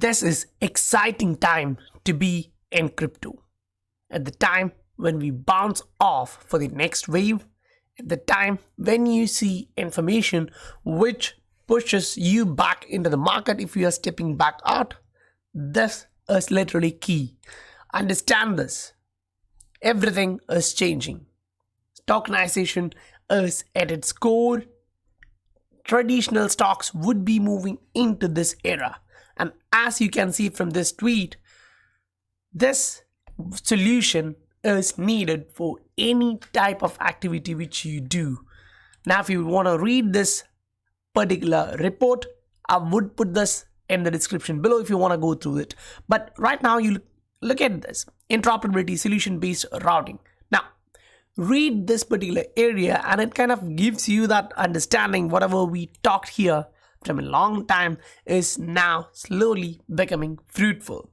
This is exciting time to be in crypto. At the time when we bounce off for the next wave, at the time when you see information which pushes you back into the market if you are stepping back out, this is literally key. Understand this. Everything is changing. Tokenization is at its core. Traditional stocks would be moving into this era. And as you can see from this tweet, this solution is needed for any type of activity which you do. Now, if you want to read this particular report, I would put this in the description below if you want to go through it. But right now, you look at this interoperability solution-based routing. Now, read this particular area and it kind of gives you that understanding whatever we talked here from a long time is now slowly becoming fruitful.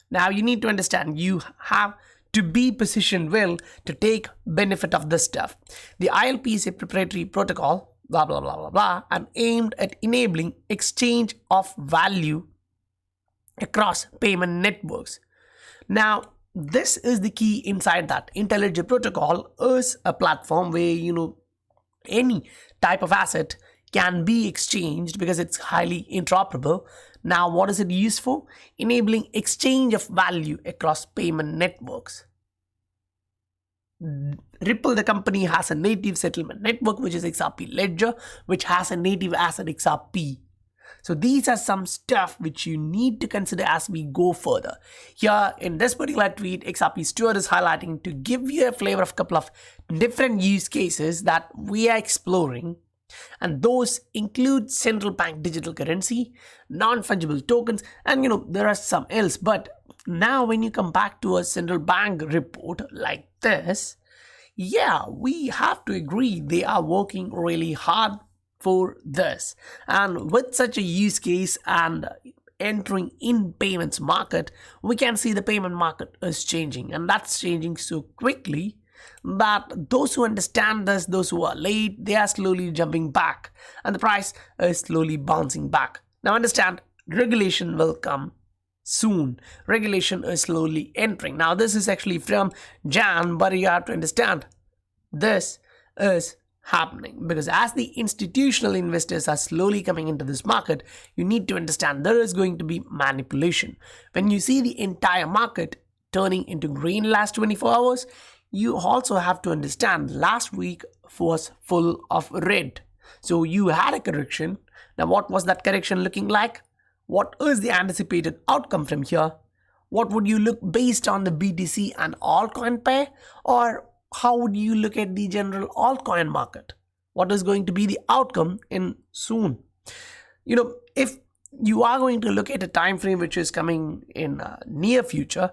Now you need to understand you have to be positioned well to take benefit of this stuff. The ILP is a proprietary protocol, blah blah blah blah blah, and aimed at enabling exchange of value across payment networks. Now this is the key inside that. IntelliJ protocol is a platform where any type of asset can be exchanged because it's highly interoperable. Now, what is it used for? Enabling exchange of value across payment networks. Ripple, the company, has a native settlement network, which is XRP Ledger, which has a native asset XRP. So these are some stuff which you need to consider as we go further. Here in this particular tweet, XRP Steward is highlighting to give you a flavor of a couple of different use cases that we are exploring. And those include central bank digital currency, non-fungible tokens, and there are some else. But now when you come back to a central bank report like this, yeah, we have to agree they are working really hard for this. And with such a use case and entering in payments market, we can see the payment market is changing, and that's changing so quickly that those who understand this, those who are late, they are slowly jumping back and the price is slowly bouncing back. Now understand, regulation will come soon. Regulation is slowly entering. Now this is actually from Jan, but you have to understand this is happening because as the institutional investors are slowly coming into this market, you need to understand there is going to be manipulation. When you see the entire market turning into green last 24 hours, you also have to understand last week was full of red. So you had a correction. Now what was that correction looking like? What is the anticipated outcome from here? What would you look based on the BTC and altcoin pair? Or how would you look at the general altcoin market? What is going to be the outcome in soon? If you are going to look at a time frame which is coming in near future,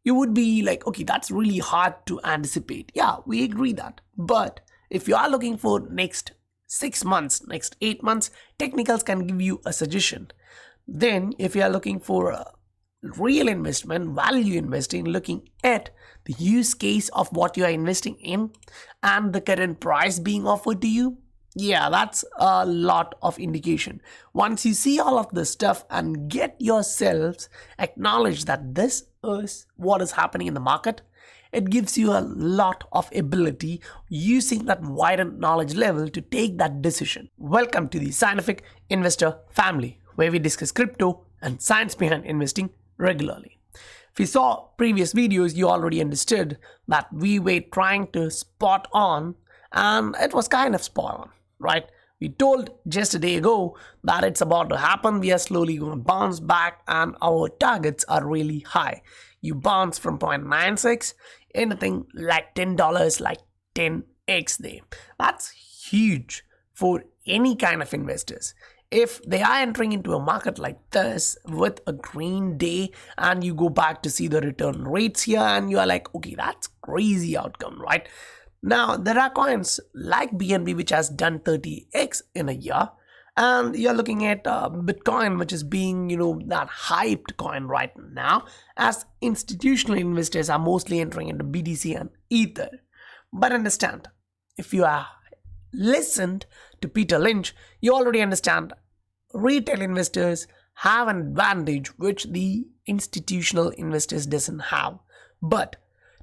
you would be like, okay, that's really hard to anticipate. Yeah, we agree that. But if you are looking for next 6 months, next 8 months, technicals can give you a suggestion. Then if you are looking for a real investment, value investing, looking at the use case of what you are investing in and the current price being offered to you, yeah, that's a lot of indication. Once you see all of this stuff and get yourselves acknowledge that this is what is happening in the market, it gives you a lot of ability using that widened knowledge level to take that decision. Welcome to the Scientific Investor family, where we discuss crypto and science behind investing regularly. If you saw previous videos, you already understood that we were trying to spot on, and it was kind of spot on, right? We told just a day ago that it's about to happen. We are slowly going to bounce back and our targets are really high. You bounce from 0.96, anything like $10, like 10x there. That's huge for any kind of investors. If they are entering into a market like this with a green day and you go back to see the return rates here and you are like, okay, that's crazy outcome, right? Now, there are coins like BNB which has done 30x in a year, and you're looking at Bitcoin, which is being, that hyped coin right now, as institutional investors are mostly entering into BTC and Ether. But understand, if you are listened to Peter Lynch, you already understand retail investors have an advantage which the institutional investors doesn't have. But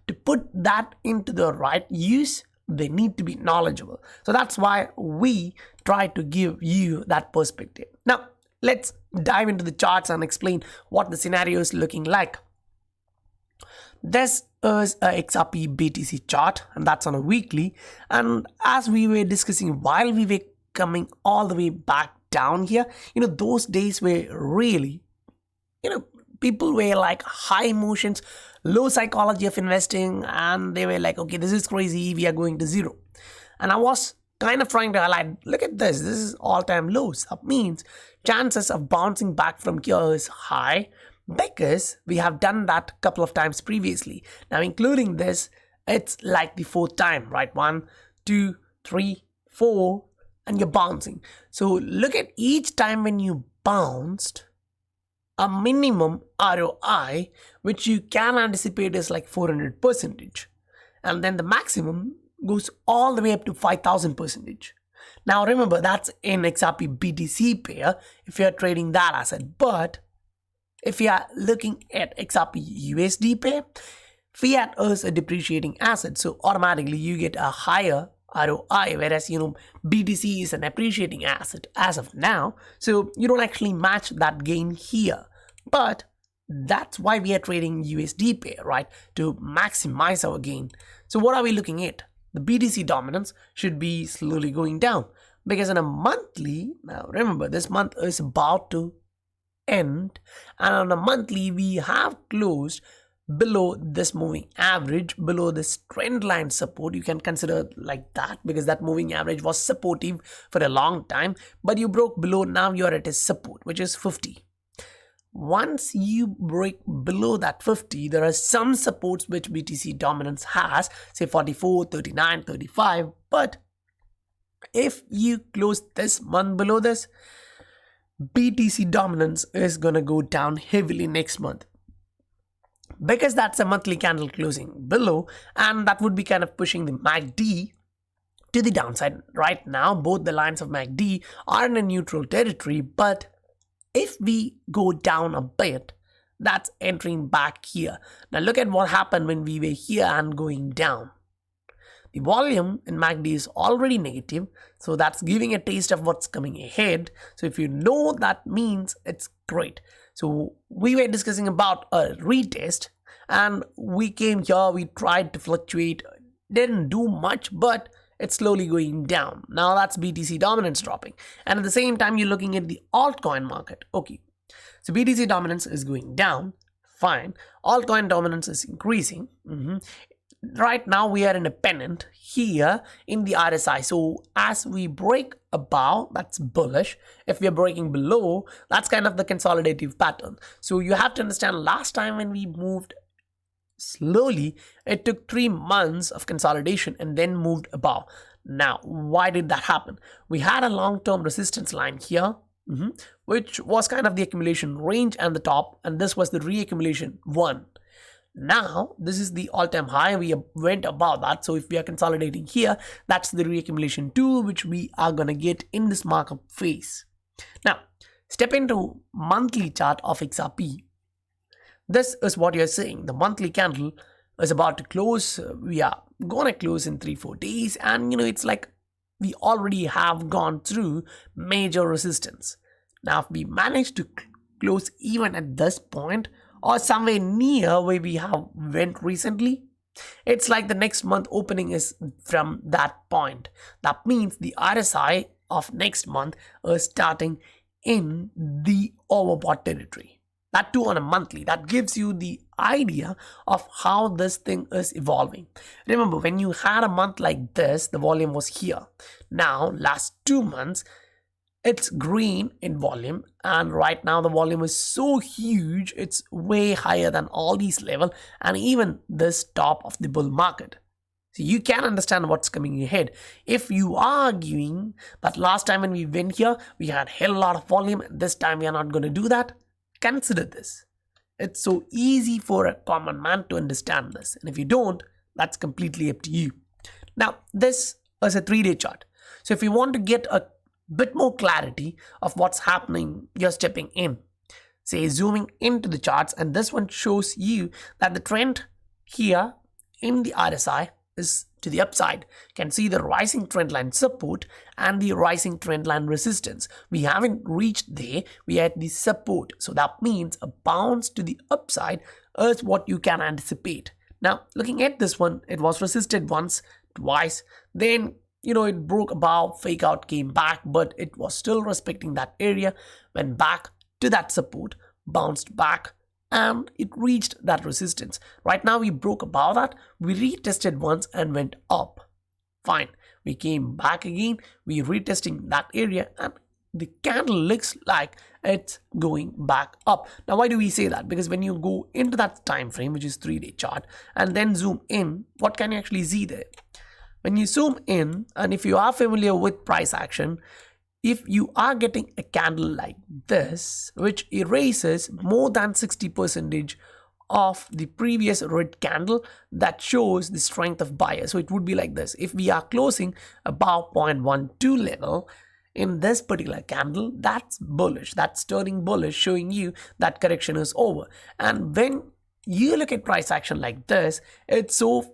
to put that into the right use, they need to be knowledgeable. So that's why we try to give you that perspective. Now, let's dive into the charts and explain what the scenario is looking like. This is a XRP BTC chart, and that's on a weekly. And as we were discussing while we were coming all the way back down here, those days were really, people were like high emotions, low psychology of investing, and they were like, okay, this is crazy, we are going to zero. And I was kind of trying to highlight, look at this is all-time lows. That means chances of bouncing back from here is high, because we have done that a couple of times previously. Now, including this, it's like the fourth time, right? 1, 2, 3, 4, and you're bouncing. So look at each time when you bounced, a minimum ROI, which you can anticipate is like 400%. And then the maximum goes all the way up to 5,000%. Now, remember, that's in XRP BTC pair if you're trading that asset. But if you are looking at XRP USD pair, fiat is a depreciating asset, so automatically you get a higher ROI, whereas BTC is an appreciating asset as of now, so you don't actually match that gain here. But that's why we are trading USD pair, right, to maximize our gain. So what are we looking at? The BTC dominance should be slowly going down, because in a monthly, now remember, this month is about to end, and on a monthly we have closed below this moving average, below this trend line support. You can consider like that, because that moving average was supportive for a long time, but you broke below. Now you're at a support, which is 50. Once you break below that 50, there are some supports which BTC dominance has, say 44, 39, 35. But if you close this month below this, BTC dominance is gonna go down heavily next month, because that's a monthly candle closing below, and that would be kind of pushing the MACD to the downside. Right now, both the lines of MACD are in a neutral territory, but if we go down a bit, that's entering back here. Now look at what happened when we were here and going down. The volume in MACD is already negative, so that's giving a taste of what's coming ahead. So if you know, that means it's great. So we were discussing about a retest, and we came here, we tried to fluctuate, didn't do much, but it's slowly going down. Now that's BTC dominance dropping, and at the same time you're looking at the altcoin market. Okay, so BTC dominance is going down, fine. Altcoin dominance is increasing. Right now we are in a pennant here in the RSI, so as we break above, that's bullish. If we are breaking below, that's kind of the consolidative pattern. So you have to understand, last time when we moved slowly, it took 3 months of consolidation and then moved above. Now, why did that happen? We had a long-term resistance line here, which was kind of the accumulation range and the top, and this was the reaccumulation 1. Now, this is the all-time high. We went above that. So if we are consolidating here, that's the reaccumulation 2, which we are going to get in this markup phase. Now, step into monthly chart of XRP. This is what you're seeing. The monthly candle is about to close. We are going to close in 3-4 days. And, it's like we already have gone through major resistance. Now, if we manage to close even at this point, or somewhere near where we have went recently, it's like the next month opening is from that point. That means the RSI of next month is starting in the overbought territory. That too on a monthly. That gives you the idea of how this thing is evolving. Remember, when you had a month like this, the volume was here. Now, last 2 months, it's green in volume, and right now the volume is so huge, it's way higher than all these levels and even this top of the bull market. So you can understand what's coming ahead. If you are arguing that last time when we went here, we had a hell lot of volume, and this time we are not going to do that, consider this. It's so easy for a common man to understand this, and if you don't, that's completely up to you. Now, this is a 3-day chart. So if you want to get a bit more clarity of what's happening, you're stepping in. say zooming into the charts, and this one shows you that the trend here in the RSI is to the upside. You can see the rising trend line support and the rising trend line resistance. We haven't reached there, we are at the support. So that means a bounce to the upside is what you can anticipate. Now, looking at this one, it was resisted once, twice, then it broke above, fake out, came back, but it was still respecting that area, went back to that support, bounced back, and it reached that resistance. Right now we broke above that, we retested once and went up. Fine, we came back again, we retesting that area, and the candle looks like it's going back up. Now why do we say that? Because when you go into that time frame, which is 3-day chart, and then zoom in, what can you actually see there? When you zoom in, and if you are familiar with price action, if you are getting a candle like this, which erases more than 60% of the previous red candle, that shows the strength of buyer. So it would be like this. If we are closing above 0.12 level in this particular candle, that's bullish, that's turning bullish, showing you that correction is over. And when you look at price action like this, it's so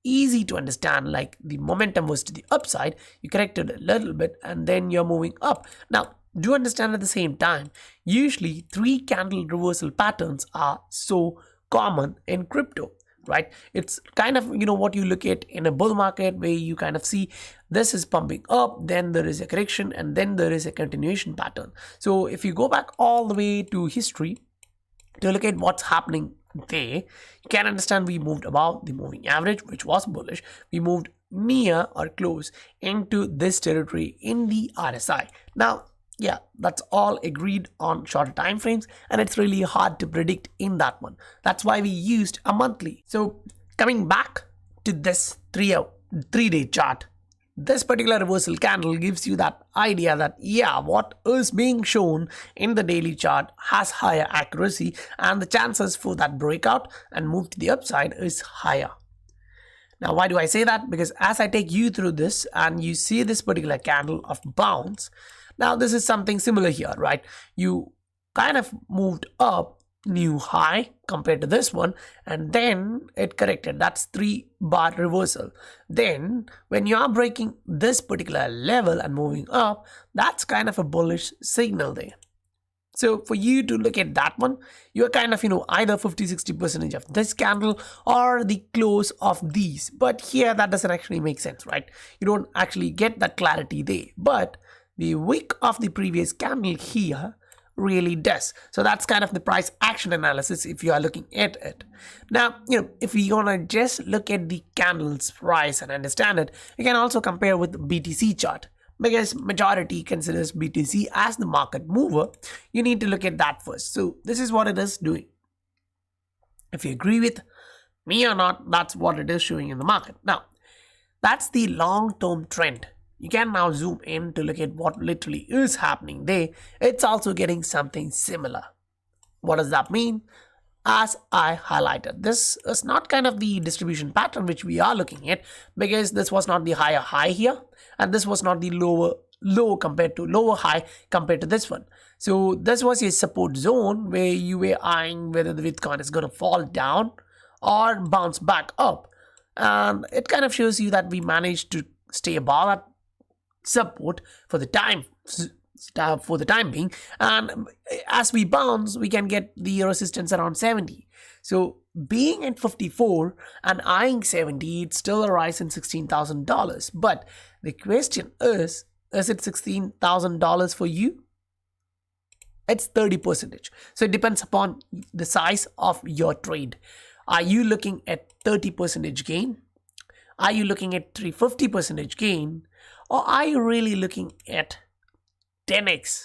easy to understand, like the momentum was to the upside, you corrected a little bit and then you're moving up. Now do understand at the same time, usually 3 candle reversal patterns are so common in crypto, right? It's kind of what you look at in a bull market, where you kind of see this is pumping up, then there is a correction, and then there is a continuation pattern. So if you go back all the way to history to look at what's happening there, you can understand we moved above the moving average, which was bullish. We moved near or close into this territory in the RSI. Now, yeah, that's all agreed on shorter time frames, and it's really hard to predict in that one. That's why we used a monthly. So coming back to this 3-day chart, this particular reversal candle gives you that idea that yeah, what is being shown in the daily chart has higher accuracy, and the chances for that breakout and move to the upside is higher. Now why do I say that? Because as I take you through this and you see this particular candle of bounce, now this is something similar here, right? You kind of moved up, new high compared to this one, and then it corrected. That's 3-bar reversal. Then when you are breaking this particular level and moving up, that's kind of a bullish signal there. So for you to look at that one, you're kind of either 50-60% of this candle or the close of these. But here that doesn't actually make sense, right? You don't actually get that clarity there, but the wick of the previous candle here really does. So that's kind of the price action analysis if you are looking at it. Now, if we gonna just look at the candle's price and understand it, you can also compare with the BTC chart, because majority considers BTC as the market mover. You need to look at that first. So this is what it is doing. If you agree with me or not, that's what it is showing in the market. Now, that's the long-term trend. You can now zoom in to look at what literally is happening there. It's also getting something similar. What does that mean? As I highlighted, this is not kind of the distribution pattern which we are looking at, because this was not the higher high here, and this was not the lower low compared to lower high compared to this one. So this was a support zone where you were eyeing whether the Bitcoin is going to fall down or bounce back up, and it kind of shows you that we managed to stay above that support for the time being, and as we bounce we can get the resistance around 70. So being at 54 and eyeing 70, it's still a rise in $16,000. But the question is it $16,000 for you? It's 30%. So it depends upon the size of your trade. Are you looking at 30% gain? Are you looking at 350% gain? Or are you really looking at 10x,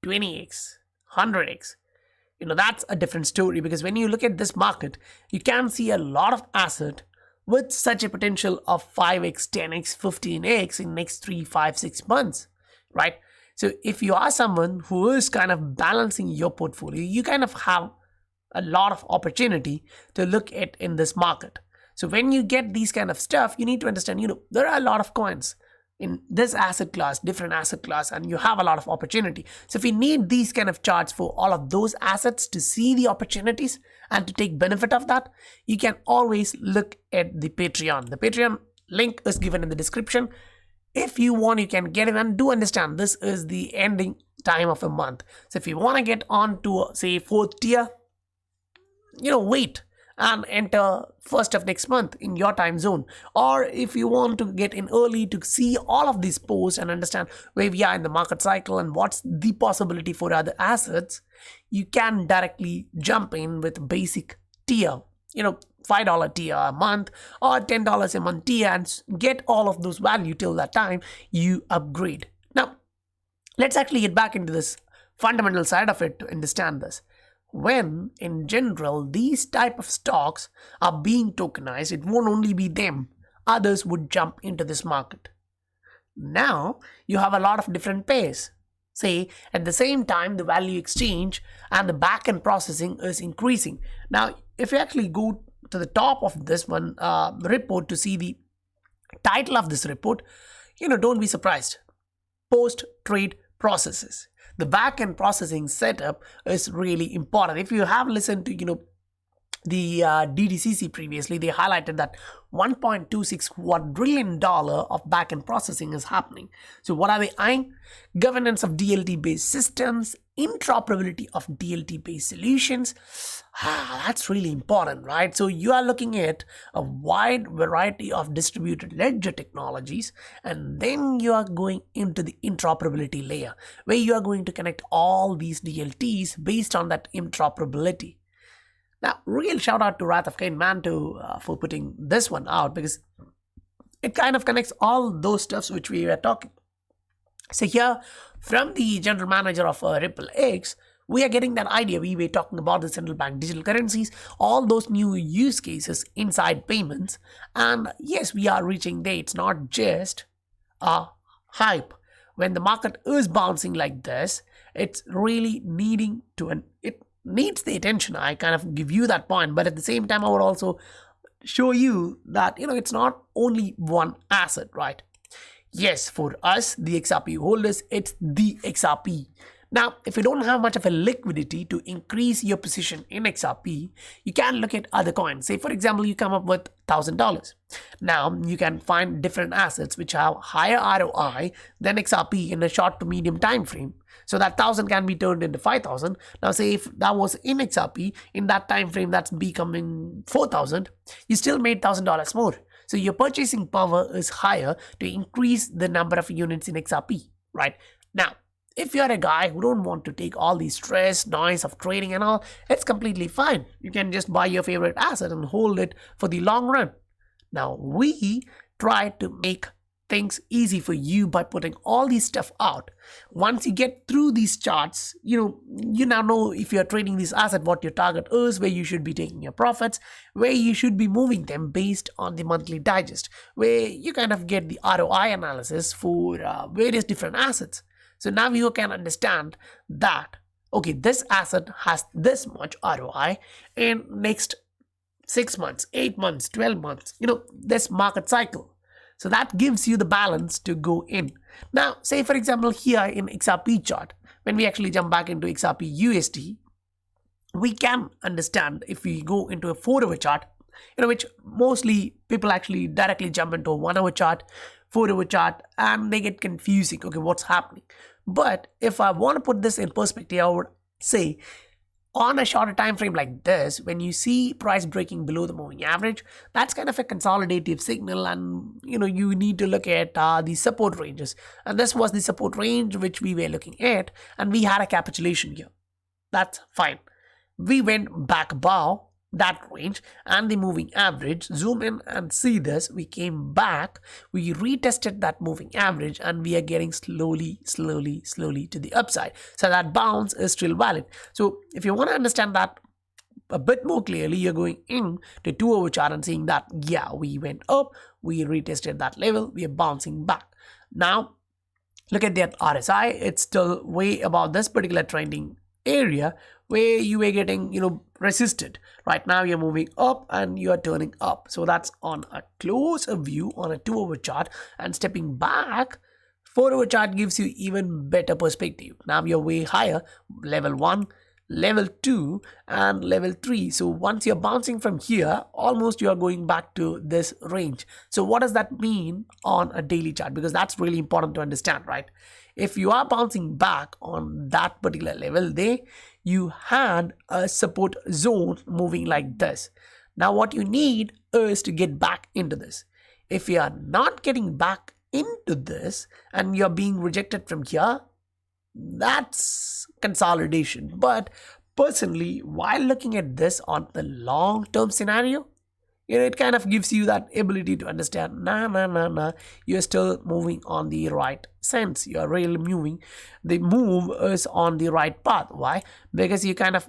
20x, 100x? That's a different story, because when you look at this market, you can see a lot of asset with such a potential of 5x, 10x, 15x in next 3, 5, 6 months, right? So if you are someone who is kind of balancing your portfolio, you kind of have a lot of opportunity to look at in this market. So when you get these kind of stuff, you need to understand, there are a lot of coins. in this asset class, different asset class, and you have a lot of opportunity. So if you need these kind of charts for all of those assets to see the opportunities and to take benefit of that, you can always look at the Patreon. The Patreon link is given in the description. If you want, you can get it, and do understand this is the ending time of a month. So if you want to get on to say 4th tier, wait and enter 1st of next month in your time zone. Or if you want to get in early to see all of these posts and understand where we are in the market cycle and what's the possibility for other assets, you can directly jump in with basic tier, $5 tier a month or $10 a month tier, and get all of those value till that time you upgrade. Now let's actually get back into this fundamental side of it to understand this. When in general these type of stocks are being tokenized, it won't only be them, others would jump into this market. Now you have a lot of different pairs. Say at the same time the value exchange and the back-end processing is increasing. Now if you actually go to the top of this one report to see the title of this report, don't be surprised. Post-trade processes. The back-end processing setup is really important. If you have listened to the DDCC previously, they highlighted that $1.26 quadrillion of back-end processing is happening. So what are they eyeing? Governance of DLT-based systems, interoperability of DLT-based solutions. That's really important, right? So you are looking at a wide variety of distributed ledger technologies, and then you are going into the interoperability layer, where you are going to connect all these DLTs based on that interoperability. Now, real shout out to Wrath of Cain Manto for putting this one out, because it kind of connects all those stuffs which we were talking. So here, from the general manager of Ripple X, we are getting that idea. We were talking about the central bank digital currencies, all those new use cases inside payments. And yes, we are reaching there. It's not just a hype. When the market is bouncing like this, it's really needing to, it needs the attention. I kind of give you that point, but at the same time I would also show you that it's not only one asset, right? Yes, for us the XRP holders, it's the XRP. Now if you don't have much of a liquidity to increase your position in XRP, you can look at other coins. Say for example, you come up with $1,000. Now you can find different assets which have higher ROI than XRP in a short to medium time frame. So that 1,000 can be turned into 5,000. Now say if that was in XRP, in that time frame that's becoming 4,000, you still made $1,000 more. So your purchasing power is higher to increase the number of units in XRP, right? Now, if you're a guy who don't want to take all the stress, noise of trading and all, it's completely fine. You can just buy your favorite asset and hold it for the long run. Now, we try to make things easy for you by putting all these stuff out. Once you get through these charts, you now know if you're trading this asset, what your target is, where you should be taking your profits, where you should be moving them based on the monthly digest, where you kind of get the ROI analysis for various different assets. So now you can understand that, okay, this asset has this much ROI in next 6 months, 8 months, 12 months, this market cycle. So that gives you the balance to go in. Now, say for example, here in XRP chart, when we actually jump back into XRP USD, we can understand if we go into a 4-hour chart, which mostly people actually directly jump into a 1-hour chart, 4-hour chart, and they get confusing. Okay, what's happening? But if I want to put this in perspective, I would say on a shorter time frame like this, when you see price breaking below the moving average, that's kind of a consolidative signal, and you need to look at the support ranges. And this was the support range which we were looking at, and we had a capitulation here. That's fine. We went back above that range and the moving average. Zoom in and see this. We came back, we retested that moving average, and we are getting slowly to the upside. So that bounce is still valid. So if you want to understand that a bit more clearly, you're going in to 2-hour chart and seeing that, yeah, we went up, we retested that level, we are bouncing back. Now look at that RSI, it's still way above this particular trending area where you were getting, resisted. Right now you're moving up and you're turning up. So that's on a closer view on a 2-hour chart. And stepping back, 4-hour chart gives you even better perspective. Now you're way higher, level 1, level 2 and level 3. So once you're bouncing from here, almost you're going back to this range. So what does that mean on a daily chart? Because that's really important to understand, right? If you are bouncing back on that particular level there, you had a support zone moving like this. Now what you need is to get back into this. If you are not getting back into this and you're being rejected from here, that's consolidation. But personally, while looking at this on the long-term scenario, it kind of gives you that ability to understand, nah, you're still moving on the right sense. You're really moving. The move is on the right path. Why? Because you kind of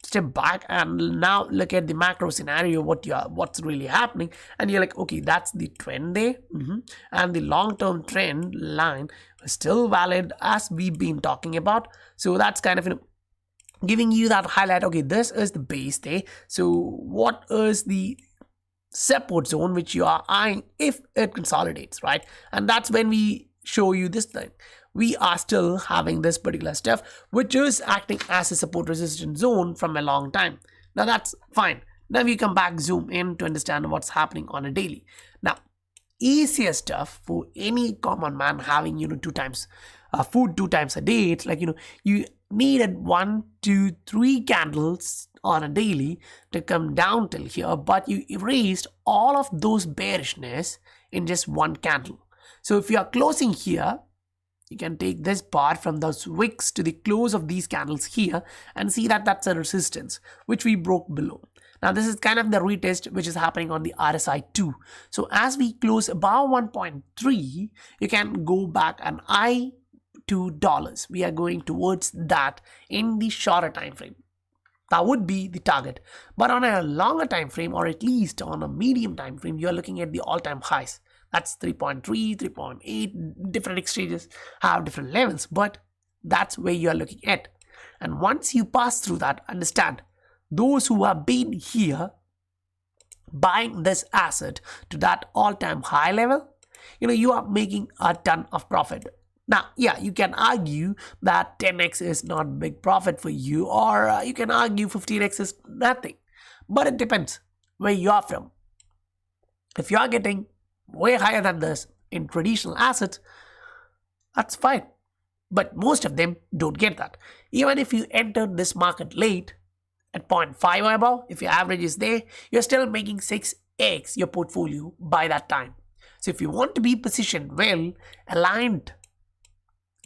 step back and now look at the macro scenario, what's really happening, and you're like, okay, that's the trend there, and the long-term trend line is still valid as we've been talking about. So that's kind of giving you that highlight. Okay, this is the base there. So what is the support zone which you are eyeing if it consolidates, right? And that's when we show you this thing. We are still having this particular stuff which is acting as a support resistance zone from a long time. Now that's fine. Now we come back, zoom in to understand what's happening on a daily. Now easier stuff for any common man having two times food 2 times a day. It's like you needed 1, 2, 3 candles on a daily to come down till here, but you erased all of those bearishness in just 1 candle. So if you are closing here, you can take this bar from those wicks to the close of these candles here and see that that's a resistance which we broke below. Now this is kind of the retest which is happening on the RSI 2. So as we close above 1.3, you can go back and eye $2. We are going towards that in the shorter time frame. That would be the target. But on a longer time frame, or at least on a medium time frame, you are looking at the all-time highs. That's 3.3, 3.8. Different exchanges have different levels, but that's where you are looking at. And once you pass through that, understand, those who have been here buying this asset to that all-time high level, you are making a ton of profit. Now, yeah, you can argue that 10x is not big profit for you, or you can argue 15x is nothing. But it depends where you are from. If you are getting way higher than this in traditional assets, that's fine. But most of them don't get that. Even if you entered this market late at 0.5 or above, if your average is there, you're still making 6x your portfolio by that time. So if you want to be positioned well, aligned,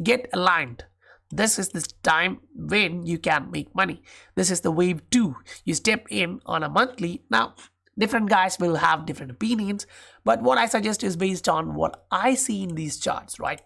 get aligned. This is the time when you can make money. This is the wave 2. You step in on a monthly. Now, different guys will have different opinions, but what I suggest is based on what I see in these charts, right?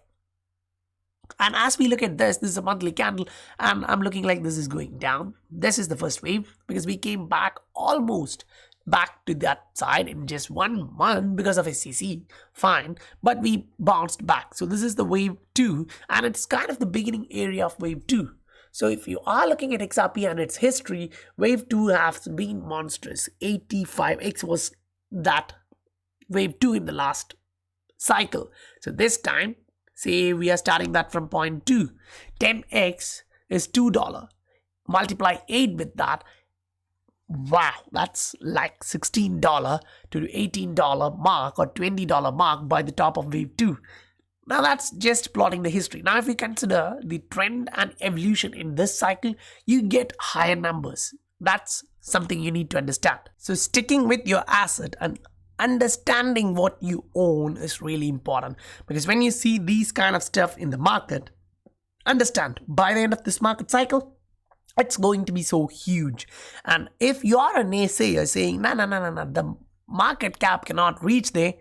And as we look at this is a monthly candle, and I'm looking like this is going down. This is the first wave because we came back almost back to that side in just 1 month because of SEC, fine, but we bounced back. So this is the wave 2, and it's kind of the beginning area of wave 2. So if you are looking at XRP and its history, wave 2 has been monstrous. 85x was that wave 2 in the last cycle. So this time, say we are starting that from 0.2, 10x is $2. Multiply 8 with that. Wow, that's like $16 to $18 mark or $20 mark by the top of wave 2. Now that's just plotting the history. Now if we consider the trend and evolution in this cycle, you get higher numbers. That's something you need to understand. So sticking with your asset and understanding what you own is really important, because when you see these kind of stuff in the market, understand by the end of this market cycle, it's going to be so huge. And if you are a naysayer saying, no, the market cap cannot reach there,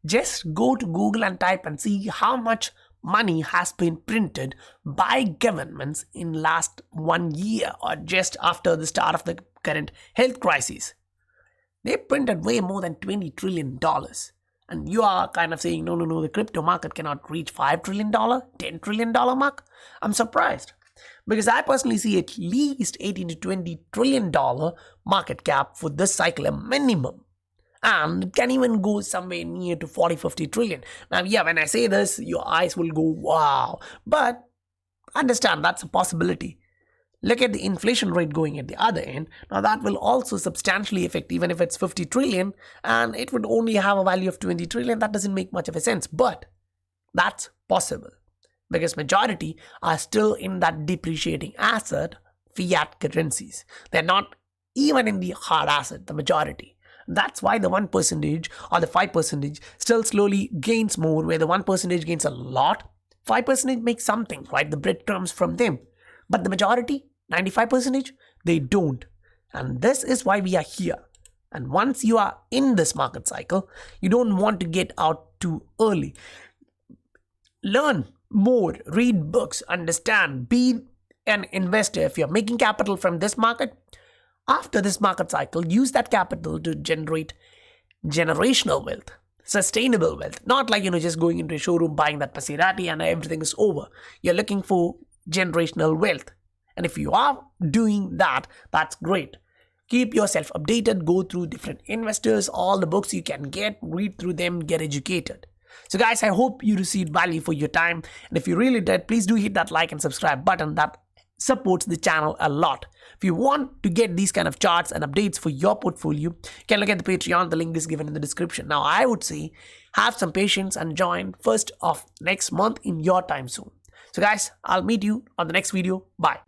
just go to Google and type and see how much money has been printed by governments in last 1 year or just after the start of the current health crisis. They printed way more than $20 trillion. And you are kind of saying, no, the crypto market cannot reach $5 trillion, $10 trillion mark. I'm surprised. Because I personally see at least 18 to 20 trillion dollar market cap for this cycle, a minimum. And it can even go somewhere near to 40-50 trillion. Now, yeah, when I say this, your eyes will go, wow. But understand that's a possibility. Look at the inflation rate going at the other end. Now that will also substantially affect, even if it's 50 trillion and it would only have a value of 20 trillion. That doesn't make much of a sense, but that's possible because majority are still in that depreciating asset, fiat currencies. They're not even in the hard asset, the majority. That's why the 1% or the 5% still slowly gains more, where the 1% gains a lot, 5% makes something, right? The breadcrumbs from them. But the majority, 95%, they don't. And this is why we are here. And once you are in this market cycle, you don't want to get out too early. Learn more, read books, understand, be an investor. If you're making capital from this market, after this market cycle, use that capital to generate generational wealth, sustainable wealth. Not like, just going into a showroom, buying that Maserati and everything is over. You're looking for generational wealth. And if you are doing that, that's great. Keep yourself updated, go through different investors, all the books you can get, read through them, get educated. So guys, I hope you received value for your time. And if you really did, please do hit that like and subscribe button. That supports the channel a lot. If you want to get these kind of charts and updates for your portfolio, you can look at the Patreon. The link is given in the description. Now, I would say have some patience and join 1st of next month in your time zone. So guys, I'll meet you on the next video. Bye.